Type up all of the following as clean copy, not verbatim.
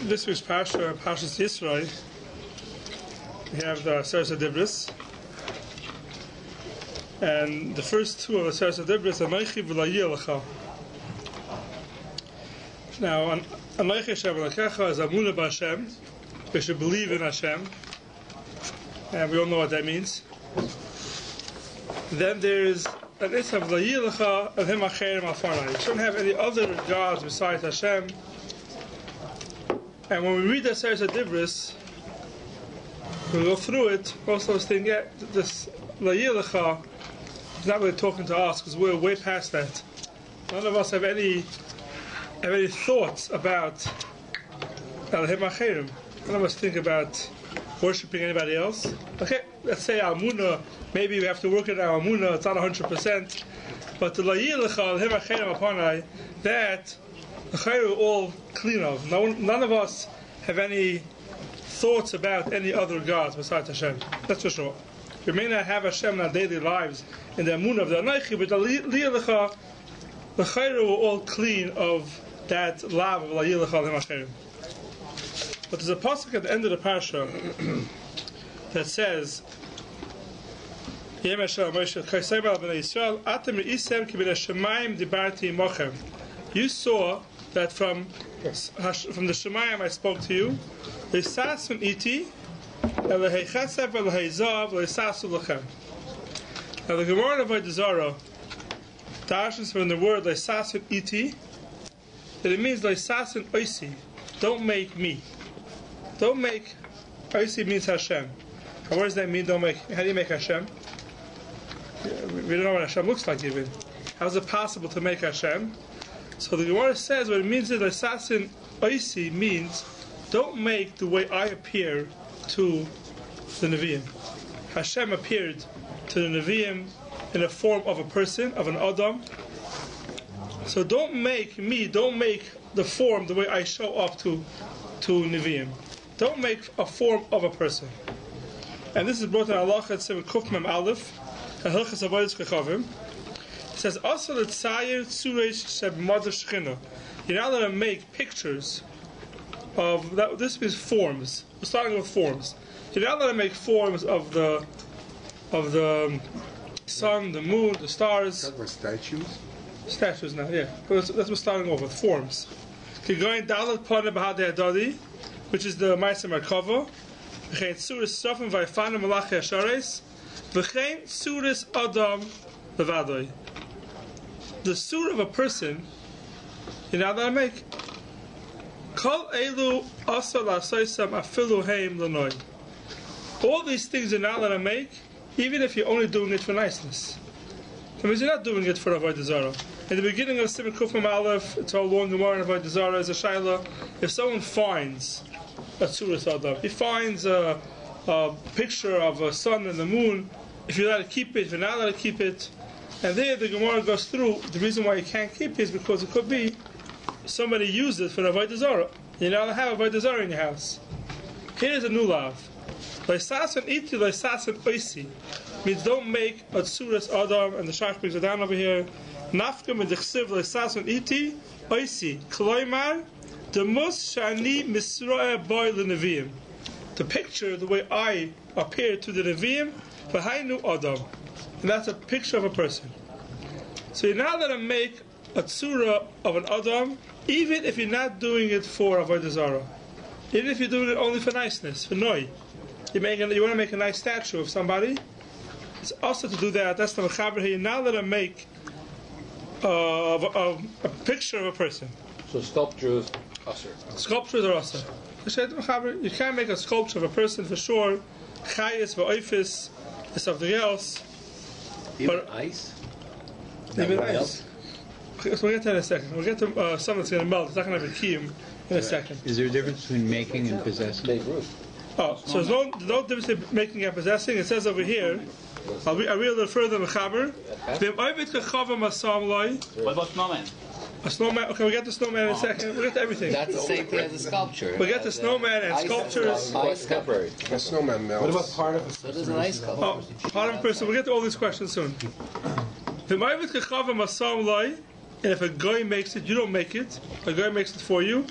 This week's Parsha, Parshas Yithro, we have the Seres HaDibros, and the first two of the Seres HaDibros are Anochi v'Lo Lecha. Now, Anochi Hashem Elokecha is Amunah b'Hashem. We should believe in Hashem, and we all know what that means. Then there's an Isha v'Lo Lecha of Him Acherim Alfarnai. You shouldn't have any other gods besides Hashem. And when we read the Seres HaDibros, we go through it, most of us think, yeah, this Lo Lecha is not really talking to us because we're way past that. None of us have any thoughts about Elohim Acherim. None of us think about worshipping anybody else. Okay, let's say our Amunah, maybe we have to work at our Amunah, it's not 100%. But the Lo Lecha, Elohim Acherim Apanai, that we're all clean of. None of us have any thoughts about any other gods besides Hashem. That's for sure. We may not have Hashem in our daily lives in the Amunah of the Anochi, but the Lo Lecha, we're all clean of that love of Lo Lecha. But there's a pasuk at the end of the parsha that says, you saw that from the Shemayim I spoke to you. Leisasun iti, elahei chesef, elahei zav, leisasun lechem. Now the Gemara of Avodah dashes from the word leisasun iti that it means leisasun oisi. Don't make me. Don't make. Oisi means Hashem. And what does that mean? Don't make. How do you make Hashem? We don't know what Hashem looks like even. How is it possible to make Hashem? So the Gemara says what it means is Leisasun Oisi means don't make the way I appear to the Nevi'im. Hashem appeared to the Nevi'im in the form of a person, of an Adam. So don't make me, don't make the form the way I show up to Nevi'im. Don't make a form of a person. And this is brought in Halacha at Seven Kuf Mem Aleph, and Hilchos Avodas Kechavim. It says, also the Tzayir Tzuresh Sheb Mother Shechina. You're not allowed to make pictures of that. This means forms. We're starting with forms. You're not allowed to make forms of the sun, the moon, the stars. That were statues? Statues now, yeah. That's what we're starting off with, forms. You're going Dalet Pada Bahadei Adadi, which is the Ma'aser Merkava. V'chein Tzuris Sofim V'Yfanim Malachi Hashares. V'chein Tzuris Adam Levadoi. The surah of a person, you're not allowed to make. Kol elu asa la'asoisam afilu heim l'noi. All these things you're not allowed to make, even if you're only doing it for niceness. That means you're not doing it for Avodah Zarah. In the beginning of Simon Kuf Mem Aleph, it's all long Gemara in Avodah Zarah as a shaila. If someone finds a surah Adam, he finds a picture of a sun and the moon, if you're allowed to keep it, if you're not allowed to keep it. And there the Gemara goes through, the reason why you can't keep it is because it could be somebody used it for Avodah Zarah. You're not allowed to have Avodah Zarah in your house. Here's a new lav. Leisasun iti, leisasun oisi. Means don't make a tzuras Adam, and the Shach brings it down over here. Nafka medechsiv leisasun iti, oisi. Kloimar, demus shani misro'eh boy l'neviim. To picture the way I appear to the Nevi'im, v'hainu Adam. And that's a picture of a person. So you're not allowed to make a tzura of an Adam, even if you're not doing it for Avodah Zarah. Even if you're doing it only for niceness, for noi. You want to make a nice statue of somebody, it's also to do that. That's the mechaber here. You're not allowed to make a picture of a person. So sculptures are usher. Sculptures are usher. You can't make a sculpture of a person for sure. Chayis, v'oifis, and something else. Even ice? Even ice. So we'll get to that in a second. We'll get to something that's going to melt. It's not going to have a kiyum in a second. Is there a difference between making and possessing? Oh, so there's no difference between making and possessing. It says over here, I'll read a little further in the Chaber. What about snowman? A snowman. Okay, we'll get to snowman in a second. We'll get to everything. That's the same thing as a sculpture. We'll get to snowman and sculptures. Ice cover. A snowman melts. What about part of a So does an ice cover. Oh, part of a person. We'll get to all these questions soon. And if a guy makes it, you don't make it. A guy makes it for you.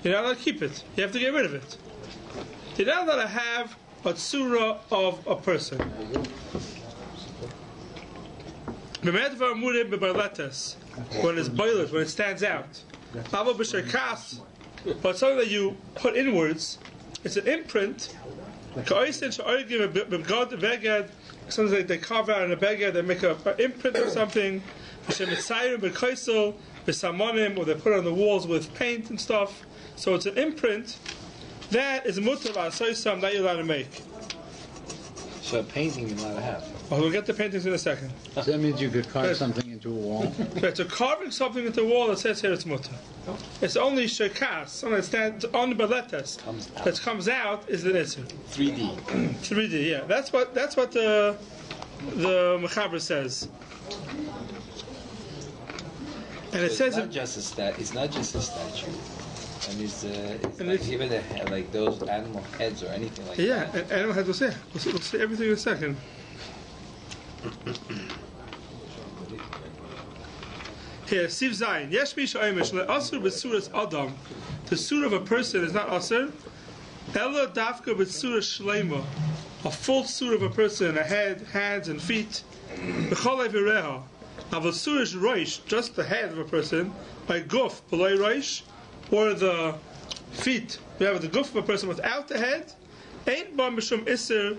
You're not allowed to keep it. You have to get rid of it. You're not allowed to have a tzura of a person. When it's boiled, when it stands out. But something that you put inwards, it's an imprint. Sometimes they carve out in a beged, they make an imprint or something. Or they put it on the walls with paint and stuff. So it's an imprint. That is mutar so some that you're allowed to make. So a painting you're allowed to have. Well, we'll get the paintings in a second. So that means you could carve something into a wall? Right, so carving something into a wall, it says here it's mutar. It's only shekas, something that stands on the baletas that comes out is the nitzur. 3D. 3D, yeah. That's what the Mechaber says. And it says it's not just a statue. And it's like even like those animal heads or anything like that. Yeah, animal heads. We'll see everything in a second. Here, Siv Zayin. Yesh misha oimish le'asur b'tzuras adam. The surah of a person is not asur. Ella dafka b'tzuras shleima. A full surah of a person, a head, hands, and feet. B'cholei v'reha. Aval surah is roish, just the head of a person. By guf b'loi roish. Or the feet. We have the guf of a person without the head. Ain't ba mishum isser.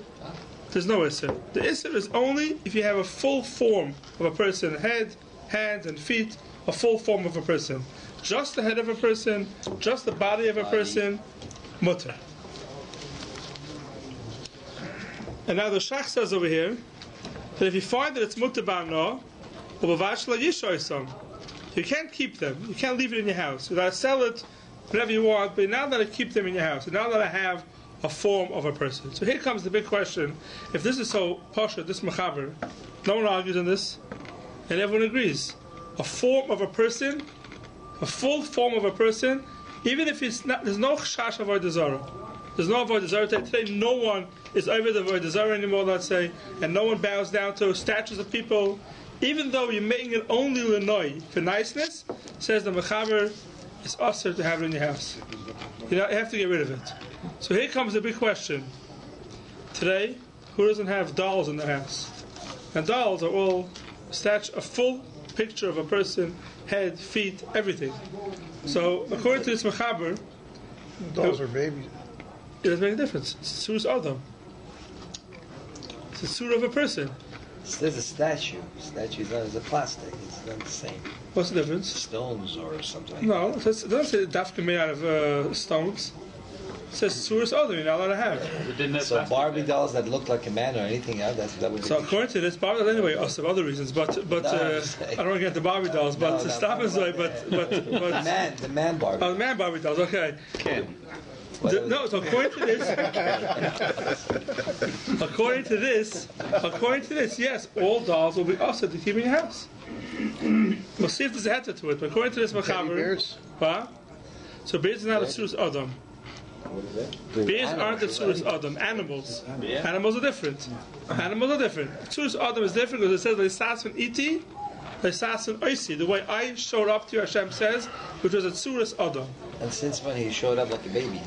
There's no isser. The isser is only if you have a full form of a person, head, hands, and feet, a full form of a person. Just the head of a person, just the body of a person, mutter. And now the Shach says over here that if you find that it's mutter ba'amna, you can't keep them. You can't leave it in your house. You gotta sell it, whatever you want, but now that I keep them in your house, now that I have a form of a person. So here comes the big question. If this is so pasha, this mechaber, no one argues on this, and everyone agrees. A form of a person, a full form of a person, even if it's not, there's no chash of avodah zarah. There's no avodah zarah today. No one is over the avodah zarah anymore, let's say, and no one bows down to statues of people. Even though you're making it only l'noi for niceness, says the mechaber, it's usher to have it in your house. You have to get rid of it. So here comes the big question. Today, who doesn't have dolls in their house? And dolls are all a full picture of a person, head, feet, everything. So according to this mechaber, Dolls are babies. it doesn't make a difference. It's surah's Adam. It's a surah of a person. There's a statue. Statue is a plastic. It's not the same. What's the difference? Stones or something like No, it doesn't say dafka made out of stones. It says surah's Adam, you're not allowed to have. that. So Barbie dolls that look like a man or anything else, that would be... So according to this, Barbie dolls anyway, also other reasons, but I don't want to get the Barbie dolls, but stop and say, but the man Barbie. Oh, the man Barbie dolls, okay. Ken. No, so according to this, yes, all dolls will be also to keep in your house. We'll see if there's a heter to it, but according to this mechaber, what? So bears are not a surah's Adam. Bears aren't the surah's Adam. Animals. Animals are different. Surah's Adam is different because it says Leisasun iti, Leisasun oisi. The way I showed up to you, Hashem says, which was a surah's Adam. And since when he showed up like a baby?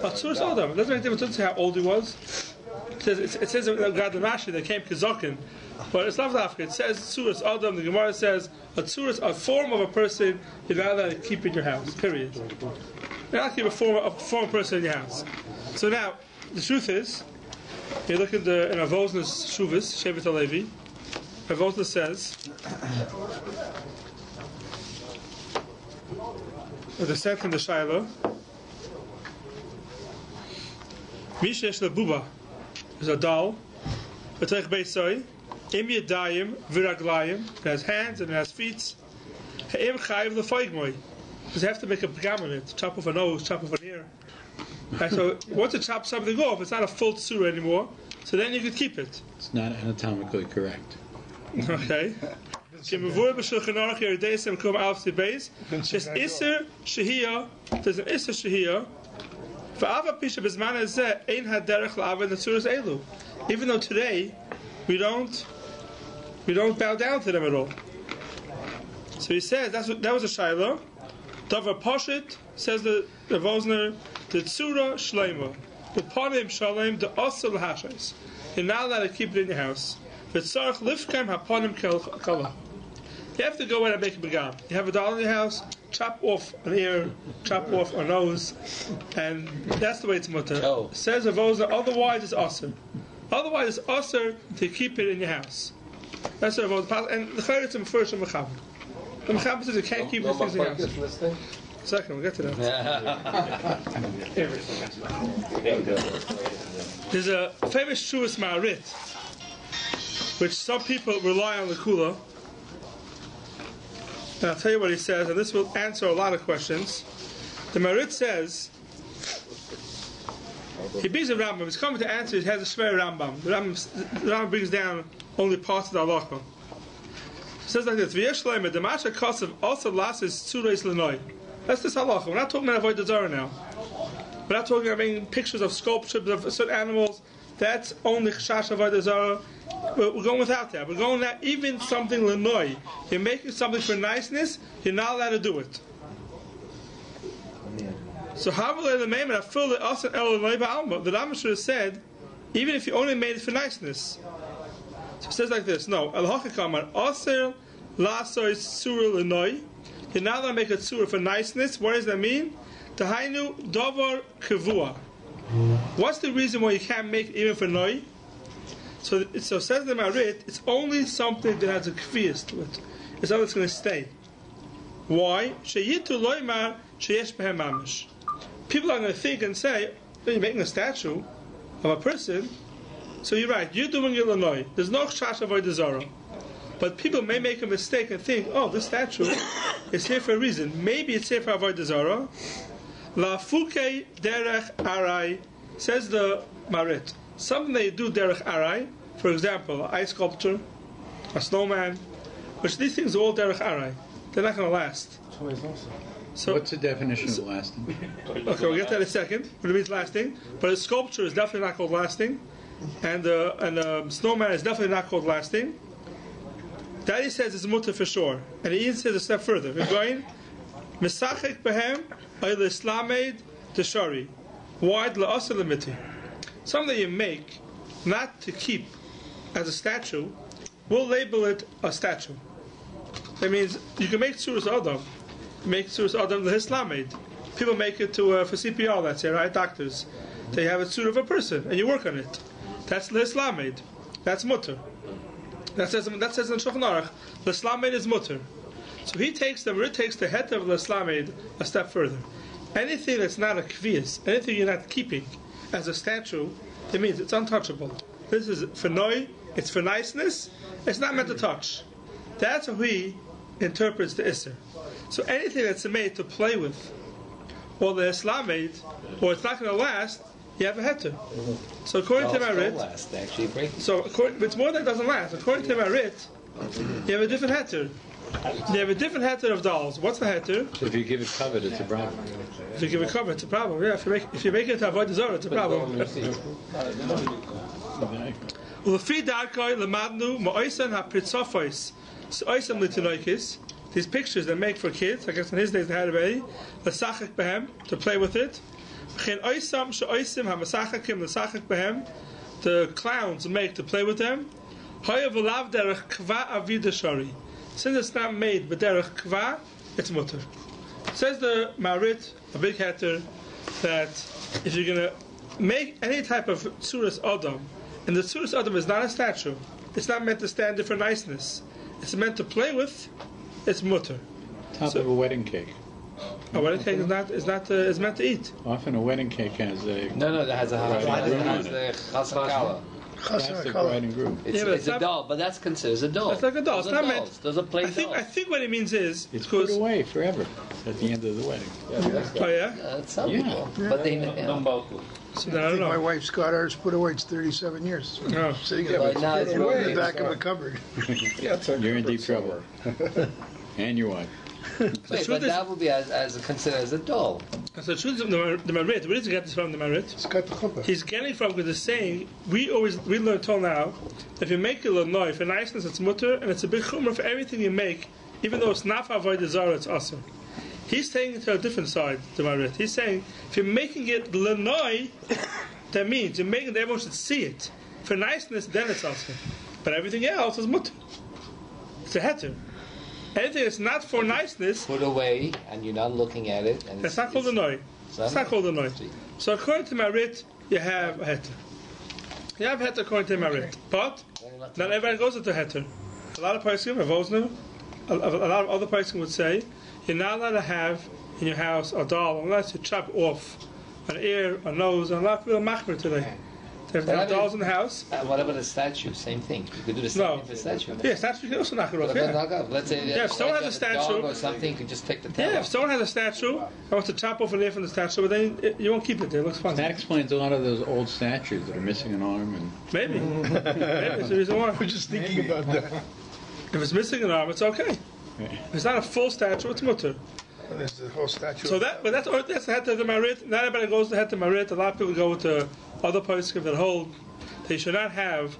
A surah's Adam. It doesn't make a difference how old he was. It says in God the Rashi they came Kazakin, but it's not Africa. It says surah's Adam. The Gemara says a form of a person you're not allowed to keep in your house. Period. You're not allowed to keep a form of a person in your house. So now the truth is, you look at in Avosna's Shuvis Shevet HaLevi. Avosna says the descent from the Shiloh. Mishesh lebuba is a doll. B'teich beisoi im yadayim v'raglayim. It has hands and it has feet. Ha'im chayiv l'foigmoi. Because you have to make a pagam on it. Chop off a nose, chop off an ear. Right, so once you chop something off, it's not a full tzura anymore. So then you could keep it. It's not anatomically correct. Okay. There's iser shehiyah. There's an iser shehiyah. Even though today we don't bow down to them at all. So he says that was a shiloh. Davar Poshit, says the Vosner, the Tzura Shleima, the Panim Shalem, the Osel Hashais. You're not allowed to keep it in your house. V'tzarech lifkem hapanim kala. You have to go in and make a begam. You have a doll in your house, chop off an ear, chop off a nose, and that's the way it's mutter. Oh. Says a Vosner, otherwise it's asr. Otherwise it's asr to keep it in your house. That's what Vosner, and the Chayritz and first and Mechaber. The Mechaber says you can't keep these things in your house. Second, we'll get to that. There's a famous Shuas Ma'arit, which some people rely on the Kula. And I'll tell you what he says, and this will answer a lot of questions. The Ma'arit says, he brings a Rambam, he's coming to answer, he has a Shver Rambam. The Rambam brings down only parts of the halacha. It says like this, V'yesh le'med, the Masha Kosev also lases Tzureis L'noi. That's this halacha. We're not talking about Avodah Zarah now. We're not talking about pictures of sculptures of certain animals. That's only Chash Avodah Zarah. We're going without that. We're going that even something L'noi. You're making something for niceness, you're not allowed to do it. So the Rambam should have said, even if you only made it for niceness. So it says like this, no. You're not allowed to make a tzura for niceness. What does that mean? Tahainu davar kavua. What's the reason why you can't make it even for noi? So says the Marit, it's only something that has a kfiyas to it. It's something that's going to stay. Why? Yithro loymar sheyesh behem mamish. People are going to think and say, oh, you're making a statue of a person, so you're right, you're doing it l'noi. There's no chash avodah zarah. But people may make a mistake and think, oh, this statue is here for a reason. Maybe it's here for avodah zarah. La fuke derech arai, says the Marit. Something they do derech arai, for example, an ice sculpture, a snowman, which these things are all derech arai. They're not going to last. So, what's the definition of lasting? Okay, we'll get to that in a second. What it means lasting. But a sculpture is definitely not called lasting. And a snowman is definitely not called lasting. That he says is mutter for sure. And he even says a step further. We're going, Mesachek behem, oil islamed teshari. Wide la'asr limiti. Something you make, not to keep as a statue, we'll label it a statue. That means you can make tzuras adam. Make tzuras adam le'islamed. People make it to for CPR, let's say, right? Doctors. They have a tzur of a person, and you work on it. That's le'islamed. That's mutter. That says in the Shulchan Aruch, le'islamed is mutter. So he takes the heter of le'islamed a step further. Anything that's not a kviyas, anything you're not keeping as a statue, it means it's untouchable. This is for noi, it's for niceness, it's not meant to touch. That's how he interprets the Isser. So anything that's made to play with, or the Islamed, or it's not going to last, you have a heter. So according to Marit, it's more than it doesn't last. According to Marit, you have a different heter. You have a different heter of dolls. What's the heter? If you give it covered, it's a problem. If you give it cover, it's a problem. Yeah, if you make it to avoid the Zorah, it's a problem. Fri Jun lemadnu ma'oisen hapritzofos. So oisem litinoikis. These pictures they make for kids. I guess in his days they had already. L'sachak behem, to play with it. V'chein oisam she'oisim ha'masachakim l'sachak behem. The clowns make to play with them. Hoya v'lav derech kva avida shari. Since it's not made but derech kva, it's mutter. Says the Marit, a big heter, that if you're going to make any type of tzuras adam, and the tzuras adam is not a statue, it's not meant to stand there for niceness, it's meant to play with, it's mutter. Top of a wedding cake. A wedding cake is meant to eat. Often a wedding cake has a... No, that has a chasakala. Plastic bride and groom. It's a doll, but that's considered a doll. It's like a doll. It's not meant. Those are plain dolls. I think what it means is it's put away forever at the end of the wedding. Oh yeah. Some people, but they. So then I don't know. My wife's got ours put away. It's 37 years. Oh. Sitting in the back of a cupboard. You're in deep trouble. And your wife. Wait, but that would be as considered as a doll. So the truth of the Marit, where does he get this from, the Marit? He's getting from because it's saying, we learn till now, if you make it l'noi, for niceness it's mutter, and it's a big chumrah for everything you make, even though it's not for avodah zarah, it's awesome. He's taking it to a different side, the Marit. He's saying, if you're making it lenoi, that means you're making it that everyone should see it. For niceness, then it's also. But everything else is mutter. It's a heter. Anything that's not for niceness, Put away, and you're not looking at it. And that's not called a noi. It's not called a noi. So according to Marit, you have a heter. You have heter according to Marit. But not everybody goes into heter. A lot of Paiskim, a lot of other Paiskim would say, you're not allowed to have in your house a doll unless you chop off an ear, a nose, and a lot of people are machmer today. They have dolls in the house. What about a statue? Same thing. You could do the same thing for a statue. Yeah, statue you can also knock it off. Yeah. Let's say If someone has a statue or something, you can just take the tail if off. someone has a statue, I want to chop off an ear from the statue, but then you won't keep it there. It looks fun. That explains a lot of those old statues that are missing an arm. And Maybe. Maybe it's the reason why. We're just thinking about that. If it's missing an arm, it's okay. If it's not a full statue, it's mutter. There's the whole statue. So that's the heter of the Marit. Not everybody goes to the heter of Marit. A lot of people go to other poskim that hold that you should not have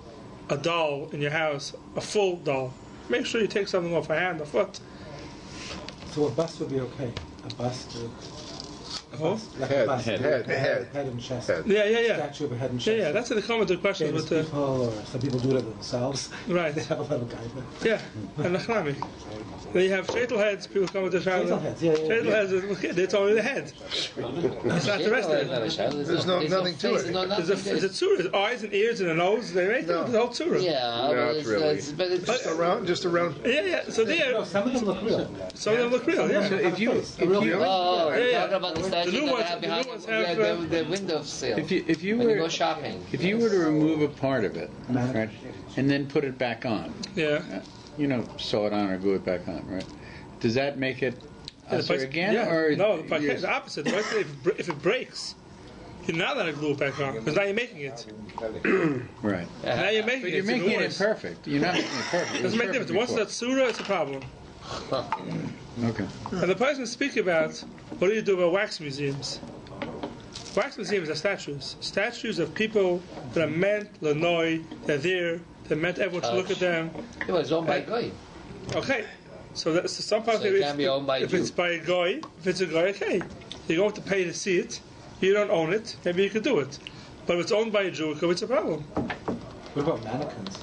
a doll in your house, a full doll. Make sure you take something off a hand, a foot. So a bust would be okay. A bust. Like Head, a bust. head. Head and chest. Head. Yeah. Statue of a head and chest. Yeah, that's the common question Famous with people, or some people do it themselves. right. They have a little guy. Yeah, and the chlami. Then you have shaitel heads. People come with the shaitel. Shaitel heads, yeah. Shaitel heads. It's only the head. It's not the rest of it. There's nothing to it. There's a tzura. There's eyes and ears and a nose. They make the whole tzura. Yeah, Not really. but it's Just around. Yeah. So there, No, some of them look real. some of them look real. Yeah. if you Oh, Yeah, yeah. talking about the statue new that ones- I have the behind new ones have, the window sill. if you when you go were shopping. if you were to remove a part of it, right, and then put it back on, Yeah. sew it on or glue it back on, right? Does that make it usher again, Yeah. or No, the you're- it's the opposite. If it breaks, you're not allowed to glue it back on because now you're making it. right? Now you're making But it. you're It's even making it worse. imperfect. You're not making it perfect. It was Doesn't make a perfect difference. Once before. that's surah, it's a problem. Okay. And the person speak about what do you do about wax museums? Wax museums are statues. Statues of people that are meant, Lanoi, they're there, they're meant everyone to look at them. It was owned by a guy. Okay. So some part So of it it can be owned by if you. it's by a guy, if it's a guy, okay. You don't have to pay to see it. You don't own it. Maybe you could do it. But if it's owned by a Jew, it's a problem. What about mannequins?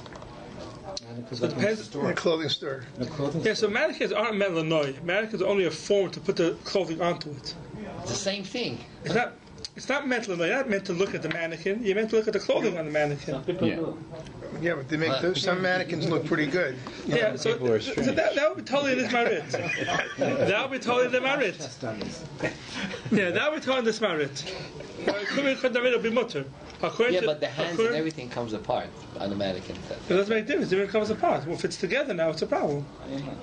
Mannequins It like in a depends. In store. a clothing store. In a clothing Yeah, so store. mannequins aren't meant Lanoi. Mannequins are only a form to put the clothing onto it. It's the same thing. It's not meant Lanoi. You're not meant to look at the mannequin. You're meant to look at the clothing on the mannequin. Yeah. Yeah, but they make some mannequins look pretty good. Yeah, so that would be totally this marit. That would be totally the marit. Just done this. Yeah, that would be totally this marit. It'll be mutter. Yeah, but the hands and everything comes apart on the mannequin. It doesn't make a difference. It comes apart. Well, if it's together now, it's a problem.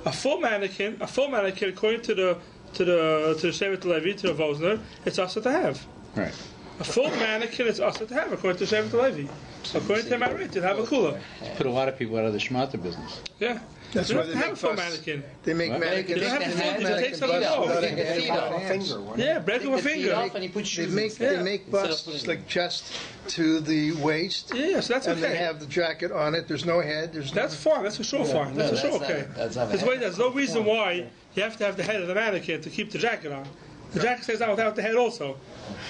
A full mannequin, according to the Shevet Levi, to the Vosner, it's also to have. Right. A full mannequin is also to have, according to Shevet Levi. According to Marit, you have a kula. Put a lot of people out of the schmata business. Yeah. That's You why don't they have a make full busts. mannequin. They make What? mannequins. You don't have to They take make something busts off. without Take the any feet without off. hands. Yeah, break Take with a the feet finger. off and you put They shoes make instead. they make Instead of busts putting- like chest to the waist, Yeah, so that's and they okay. have the jacket on it. There's no head. There's That's fine. That's for sure fine. That's No, for sure that's not- okay. that's not This way, there's no reason why you have to have the head of the mannequin to keep the jacket on. The jacket stays on without the head also.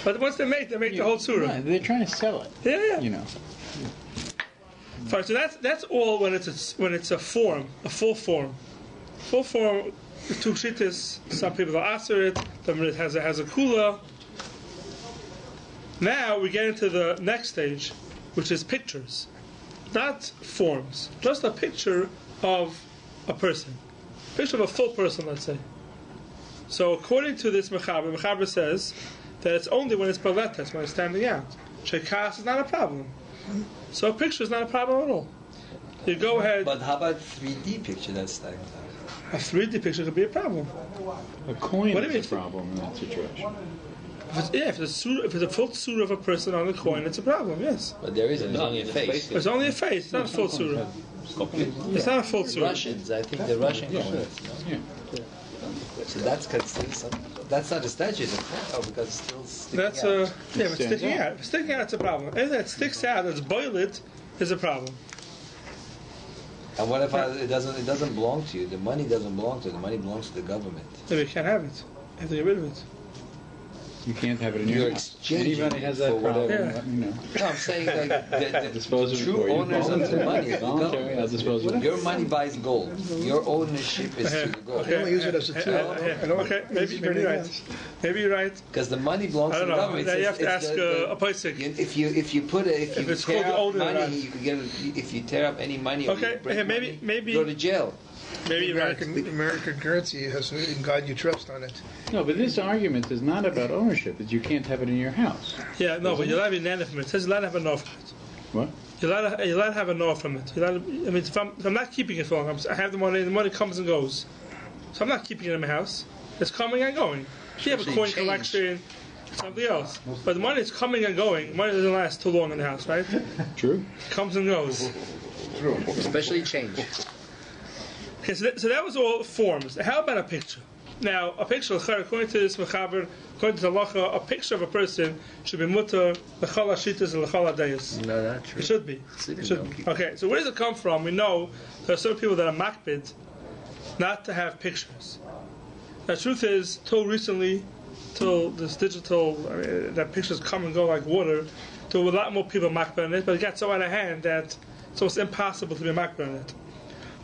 But once they make the whole surah. Right, they're trying to sell it. Yeah. Fine. So that's all when it's a form, a full form. Full form. Two shittas. Some people are aser it. It has a kula. Now we get into the next stage, which is pictures, not forms. Just a picture of a person, picture of a full person, let's say. So according to this Mechaber says that it's only when it's baletes, when it's standing out. Shekas is not a problem. So a picture is not a problem at all. You go ahead. But how about 3D picture that's like that? A 3D picture could be a problem. A coin What do you is a mean? problem in that situation. If it's a full surah of a person on the coin, it's a problem. Yes, But there isn't. There's only a face. it's only a face. It's not a full surah. It's not a full surah. Russians, I think the Russian coins. Yeah. So that's that's not a statue, it's a photo because it's still sticking That's out. yeah, but sticking out. If sticking out, it's a problem. Anything that sticks out, that's boiled, is a problem. And what if it doesn't belong to you? The money doesn't belong to you. The money belongs to the government. Maybe you can't have it. You have to get rid of it. You can't have it in You're your house. exchanging Anybody has that for problem, whatever. let me know. No, I'm saying like the Dispose of it true for you. owners of the money. Voluntary, I'll dispose of it. Your money buys gold. Your ownership is to the gold. I only use it as a tool. I don't Okay, use it for maybe you're anything right. else. Maybe you're right. Because the money belongs I to don't the know. government. Now you have to It's ask a Paisik. if you put it if you it's tear called up older than money, that. you could get if you tear up any money. Or Okay, you break hey, money, maybe- go to jail. Maybe you're right. American currency has "In God You Trust" on it. No, but this argument is not about ownership. It's you can't have it in your house. Yeah, no, but you're allowed to be nana from it. It says you're allowed to have a no from it. What? You're allowed to have a no from it. You're allowed to, I mean, if I'm not keeping it for long, I have the money comes and goes. So I'm not keeping it in my house. It's coming and going. If you have a coin collection, something else. But the money is coming and going. Money doesn't last too long in the house, right? True. It comes and goes. Especially change. Okay, so that was all forms. How about a picture? Now, a picture, according to this mechaber, according to the halacha, a picture of a person should be mutter l'chol hashitas and l'chol hadayos. No, not true. It should be. It should be. Okay, so where does it come from? We know there are certain people that are makbid not to have pictures. The truth is, till recently, till this digital, that pictures come and go like water, there were a lot more people makbid on it, but it got so out of hand that it's almost impossible to be makbid on it.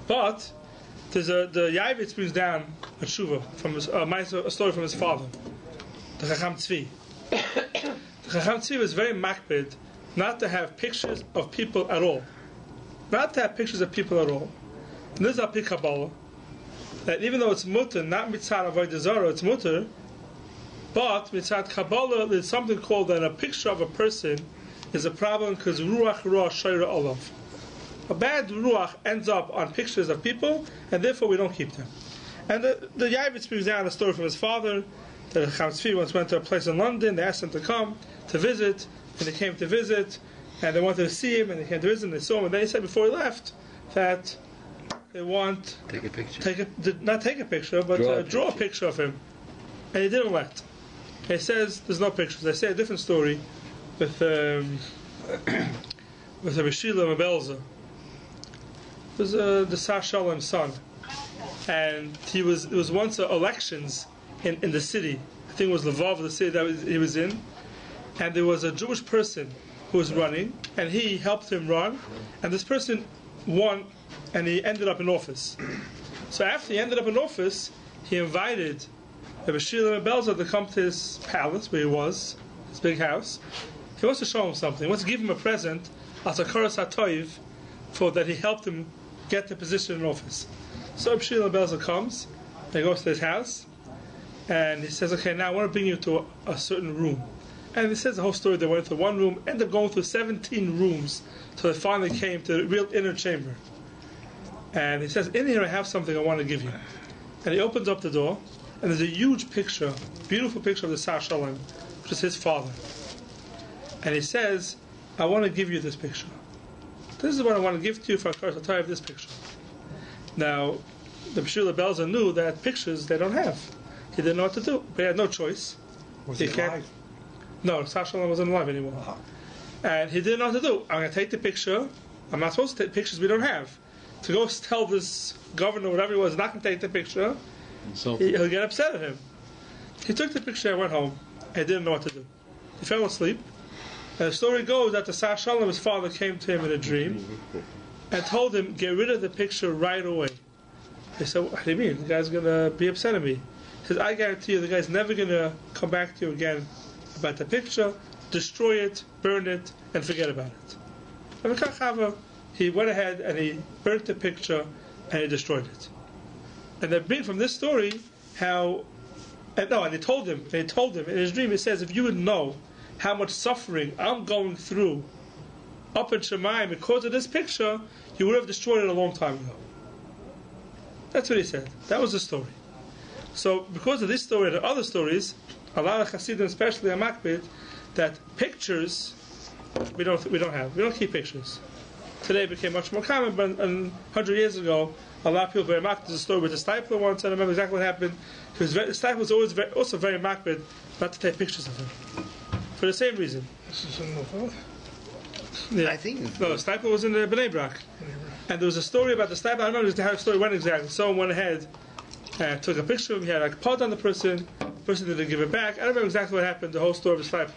But the Yavitz brings down a tshuva from a story from his father, the Chacham Tzvi. The Chacham Tzvi was very makbid not to have pictures of people at all. Not to have pictures of people at all. And this is Alpi Kabbalah, that even though it's mutter, not mitzad avodah zarah, it's mutter, but mitzad Kabbalah, there's something called that a picture of a person is a problem because ruach ra shayra olav. A bad ruach ends up on pictures of people, and therefore we don't keep them. And the Yavitz brings down a story from his father. The Chacham Tzvi once went to a place in London. They asked him to come to visit, and they came to visit, and they wanted to see him, and they came to visit, and they saw him, and then he said before he left that they want Take a picture. not take a picture, but draw a picture of him, and he didn't let. He says there's no pictures. They say a different story with Rabbi Shila Mabelza. It was the Sar Shalom's son, and it was once elections in the city. I think it was Lvov, the city that he was in, and there was a Jewish person who was running, and he helped him run, and this person won, and he ended up in office. So after he ended up in office, he invited Rabbi Shila Mabelza to come to his palace where he was, his big house. He wants to show him something. He wants to give him a present as a koros hatoiv for that he helped him get the position in office. So Rabbi Shila Mabelza comes, and he goes to his house, and he says, okay, now I want to bring you to a certain room. And he says the whole story. They went to one room, ended up going through 17 rooms, till they finally came to the real inner chamber. And he says, in here I have something I want to give you. And he opens up the door, and there's a huge picture, beautiful picture of the Sar Shalom, which is his father. And he says, I want to give you this picture. This is what I want to give to you for a course. I'll tell you this picture. Now, the B'shula Belza knew that pictures they don't have. He didn't know what to do, but he had no choice. Was he alive? No, Sar Shalom wasn't alive anymore. Uh-huh. And he didn't know what to do. I'm going to take the picture. I'm not supposed to take pictures we don't have. To go tell this governor, whatever he was, not going to take the picture, he'll get upset at him. He took the picture and went home, and didn't know what to do. He fell asleep. And the story goes that the Sar Shalom, his father, came to him in a dream and told him, get rid of the picture right away. He said, what do you mean? The guy's going to be upset at me. He says, I guarantee you the guy's never going to come back to you again about the picture. Destroy it, burn it, and forget about it. And he went ahead and he burnt the picture and he destroyed it. And then being from this story, and he told him in his dream, he says, if you would know how much suffering I'm going through up in Shemayim because of this picture, you would have destroyed it a long time ago. That's what he said. That was the story. So because of this story and other stories, a lot of Hasidim, especially in Makbid, that pictures we don't have. We don't keep pictures. Today it became much more common, but 100 years ago, a lot of people were very makbid. There's a story with the Stipler once, and I remember exactly what happened. The Stipler was always also very makbid not to take pictures of him. For the same reason. This is in the Yeah. I think No, the Stipler was in the Bnei Brak. And there was a story about the Stipler. I don't remember how the story went exactly. Someone went ahead and took a picture of him. He had like pod on the person, the person didn't give it back. I don't remember exactly what happened, the whole story of his life.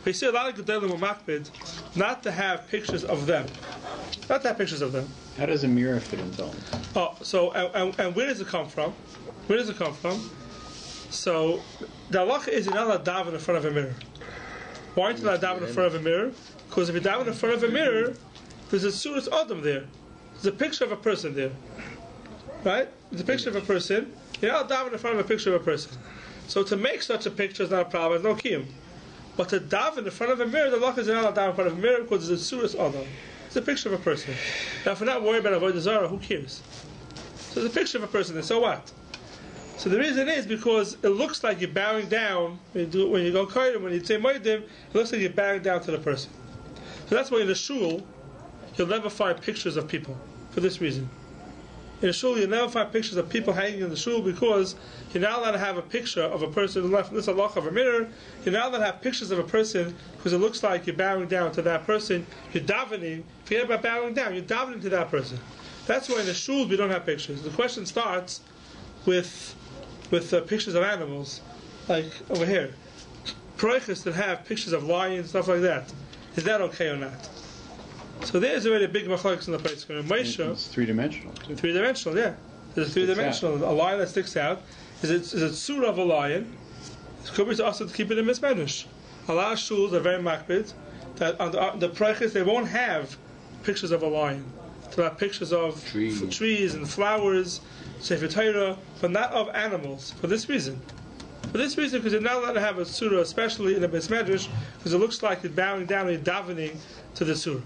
But you see a lot of Gedolim were makpid not to have pictures of them. Not to have pictures of them. How does a mirror fit into them? Oh, so, and where does it come from? Where does it come from? So, the halacha is you're not allowed to daven in front of a mirror. Why aren't you allowed to daven in front of a mirror? Because if you daven in front of a mirror, there's a surah Adam there. There's a picture of a person there. Right? There's a picture of a person. You're not allowed to daven in front of a picture of a person. So to make such a picture is not a problem, it's no kiyum. But to daven in front of a mirror, the halacha is you're not allowed to daven in front of a mirror because there's a surah Adam. It's a picture of a person. Now if we're not worried about avodah zarah, who cares? So there's a picture of a person there, so what? So the reason is because it looks like you're bowing down when you go koyim, when you say moedim, it looks like you're bowing down to the person. So that's why in the shul you'll never find pictures of people for this reason. In the shul you'll never find pictures of people hanging in the shul because you're not allowed to have a picture of a person left. This is a loch of a mirror. You're not allowed to have pictures of a person because it looks like you're bowing down to that person. You're davening. Forget about bowing down. You're davening to that person. That's why in the shul we don't have pictures. The question starts with pictures of animals, like over here. Proiches that have pictures of lions, stuff like that. Is that okay or not? So there's already a big machlokes in the place. It's three-dimensional, too. Three-dimensional, yeah. There's a three-dimensional. A lion that sticks out. Is a surah of a lion. It could be also to keep it in mismenush. A lot of shuls are very makbid that on the proiches they won't have pictures of a lion. They'll have pictures of trees and flowers, Sefer Torah, but not of animals. For this reason. Because you're not allowed to have a surah, especially in a mismedrash, because it looks like you're bowing down and you're davening to the surah.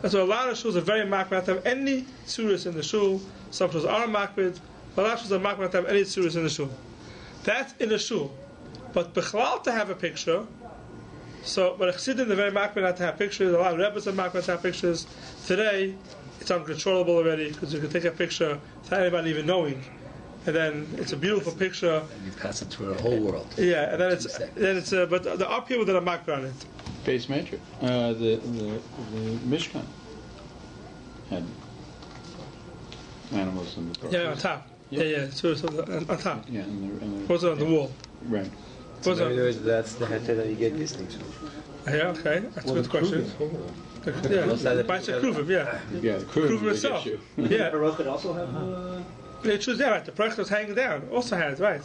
That's why a lot of shuls are very makbid not to have any surahs in the shul. Some shuls are makbid, but a lot of shuls are makbid not to have any surahs in the shul. That's in the shul. But bichlal to have a picture. So, but Chassidim are very makbid not to have pictures. A lot of Rebbes are makbid not to have pictures. Today, it's uncontrollable already because you can take a picture without anybody even knowing, and then it's a beautiful picture. And you pass it to the whole world. Yeah, and then it's but there are people that are makbid on it. Base metric. The Mishkan had animals in the top. Yeah, on top. Yeah. So on top. Yeah, and Was on the wall. Right. So in other words, that's the heter that you get these things from. Yeah, okay. That's a good question. Yeah, Baisa Kruvim, yeah. Yeah, the Kruvim itself. Yeah. Baruch could also have. They choose, yeah, right. The Baruch was hanging down. Also had, right.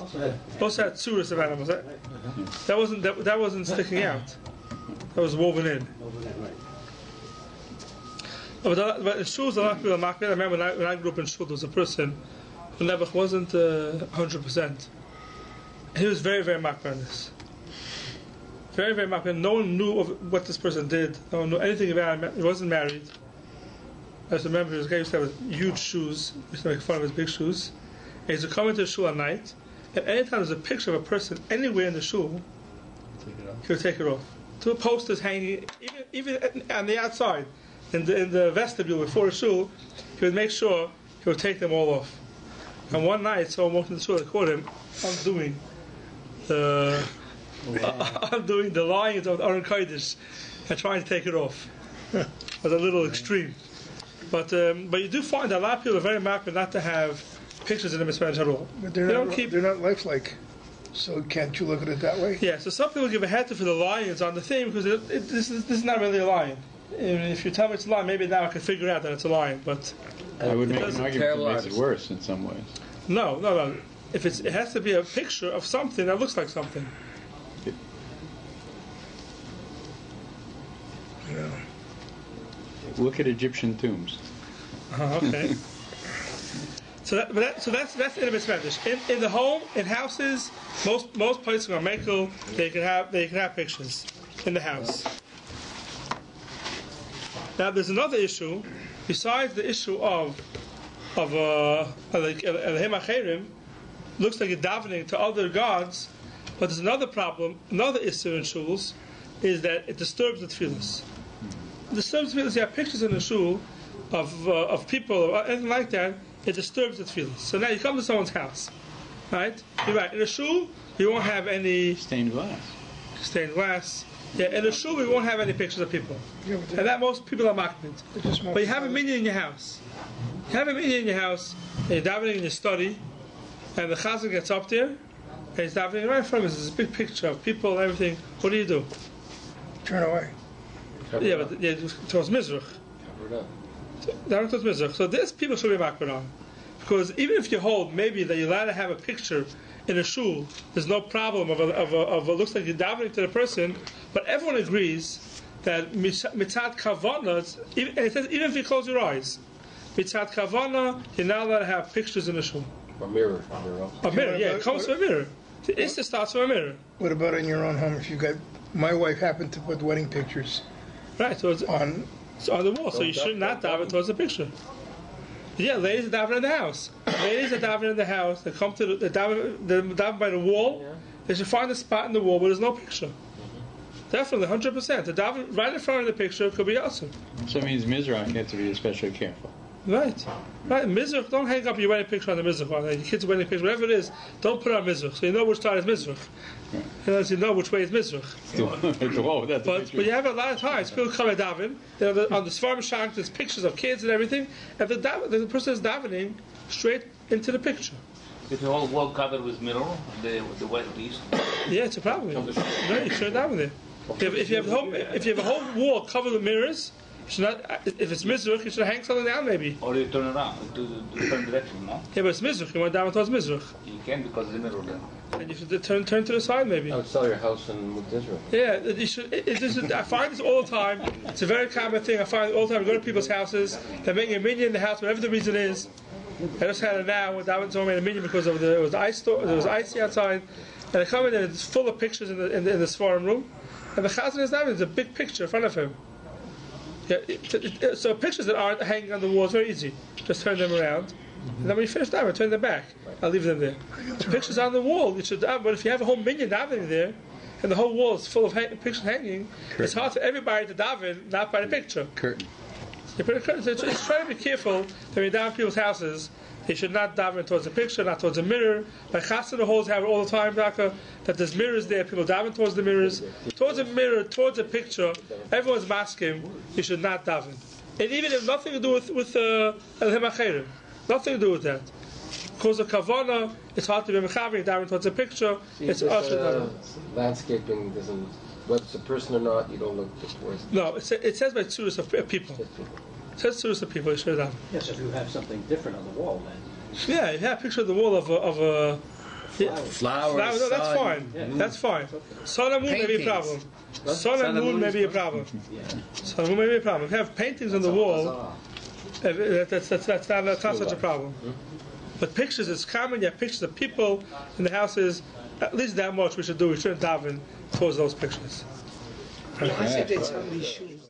Also had surahs of animals. That wasn't sticking out. That was woven in. But in shuls, a lot of people are makbid. I remember when I grew up in shul, there was a person who never wasn't 100%. He was very, very makbid on this. Very, very makbid. No one knew of what this person did. No one knew anything about him. He wasn't married. I just remember he used to have huge shoes. He used to make fun of his big shoes. And he used to come into the shul at night, and anytime there's a picture of a person anywhere in the shul, he would take it off. Two posters hanging, even on the outside, in the vestibule before the shul, he would make sure he would take them all off. And one night, someone walked in the shul, they caught him undoing the lions of Aron Kodesh and trying to take it off. It was a little extreme. But you do find that a lot of people are very makbid not to have pictures in the mismatch at all. But they're not lifelike. So can't you look at it that way? Yeah, so some people give a heter for the lions on the thing because this is not really a lion. If you tell me it's a lion, maybe now I can figure out that it's a lion. But I would make an argument that makes it worse in some ways. No. If it has to be a picture of something that looks like something. Yeah. Look at Egyptian tombs. Okay. So that's in a mismatch. In the home, in houses, most places are makel. They can have pictures in the house. Now there's another issue besides the issue of like Elohim Acherim. Looks like you're davening to other gods, but there's another problem. Another issue in shuls is that it disturbs the tefillas. It disturbs the tefillas. You have pictures in the shul of people or anything like that. It disturbs the tefillas. So now you come to someone's house, right? You're right. In a shul, you won't have any stained glass. Yeah, in a shul, we won't have any pictures of people, and that most people are makbid. But you have a minyan in your house. You have a minyan in your house, and you're davening in your study, and the chazan gets up there, And he's davening right in front of us. There's a big picture of people and everything. What do? Turn away. Yeah, but towards Mizrach. Davening towards Mizrach. So this people should be makbid on. Because even if you hold maybe that you're allowed to have a picture in a shul, there's no problem of a looks like you're davening to the person, but everyone agrees that mitzad kavana, and it says even if you close your eyes, mitzad kavana, you're not allowed to have pictures in the shul. A mirror. A mirror, yeah, it comes from a mirror. The Issa starts from a mirror. What about in your own home? If you got, my wife happened to put wedding pictures Right, so it's on. on the wall, so you should not daven towards the picture. Yeah, ladies are davening in the house. Ladies are davening in the house. They come to the daven by the wall. Yeah. They should find a spot in the wall where there's no picture. Definitely, 100%. The daven right in front of the picture could be awesome. So it means Mizrach, you have to be especially careful. Right. Mizrach, don't hang up your wedding picture on the Mizrach, or your kid's wedding picture, whatever it is, don't put it on Mizrach, so you know which side is Mizrach. Right. You know which way is Mizrach. But you have a lot of times, people come at daven, on the Svarim Shank, there's pictures of kids and everything, and the person is davening straight into the picture. If the whole wall covered with mirror, the white piece. Yeah, it's a problem. No, you shouldn't daven there. If you have a whole wall covered with mirrors, you should not, if it's Mizrach, you should hang something down maybe. Or you turn around to the different direction, no? Yeah, but it's Mizrach, you want down towards Mizrach. You can because of the mirror then. And you should turn to the side maybe. I would sell your house in Israel. Yeah, you should. I find this all the time. It's a very common thing. I find it all the time. I go to people's houses. They're making a minion in the house, whatever the reason is. I just had it now. That was made a minion because of it was ice store. There was icy outside, and I come in there. It's full of pictures in the Svarim room, and the chazan is there. There's a big picture in front of him. Yeah, so pictures that aren't hanging on the wall is very easy. Just turn them around, and then when you finish davening, turn them back. I'll leave them there. The pictures on the wall, you should daven. But if you have a whole minion davening there, and the whole wall is full of pictures hanging, it's hard for everybody to daven, not by the picture. Curtain. You put a curtain. So just try to be careful when you daven people's houses. They should not daven towards the picture, not towards the mirror. Like Chassid holds have it all the time, Daka, that there's mirrors there. People daven towards the mirrors, towards the mirror, towards the picture. Everyone's masking. You should not daven, and even if nothing to do with el nothing to do with that. Because of kavana, it's hard to be mechaber daven towards the picture. It's landscaping doesn't. Whether it's a person or not, you don't look towards. No, it says by tzuris of people. It says tzuris of people. You should daven. Yes, if you have something different on the wall, then. Yeah, you have a picture of the wall of a Flowers. No, that's fine. Yeah. That's fine. Sun and moon may be a problem. Sun and moon may be a problem. Sun and moon may be a problem. If you have paintings on the wall, that's not such a problem. But pictures, it's common. You have pictures of people in the houses. At least that much we should do. We shouldn't daven towards those pictures. I said that somebody's shoes.